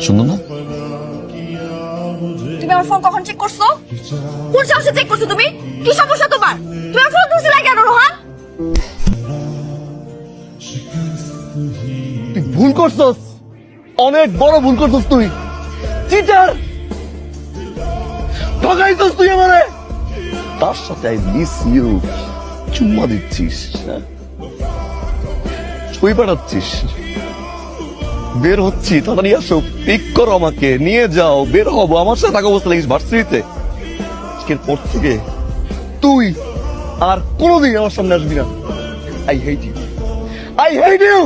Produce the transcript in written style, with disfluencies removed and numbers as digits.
শুনো না, তুমি আমার ফোন কখন চেক করছো? কোন সাহসে চেক করছো তুমি? কি সমস্যা তোমার? তুমি আমার ফোন ধরছিলে কেন রোহান? তুই ভুল করছস, অনেক বড় ভুল করছস তুই। চিটার, ঠকাইছস তুই আমারে। তার সাথে আই মিস ইউ চুম্মা দিচ্ছিস, ছবি পাঠাচ্ছিস। বের হচ্ছি, তাড়াতাড়ি আসো, পিক করো, আমাকে নিয়ে যাও, বের হবো। আমার সাথে থাকা অবস্থা লাগিস ভার্সিটিতে। আজকের পর থেকে তুই আর কোনোদিন আমার সামনে আসবি না। I hate you, I hate you.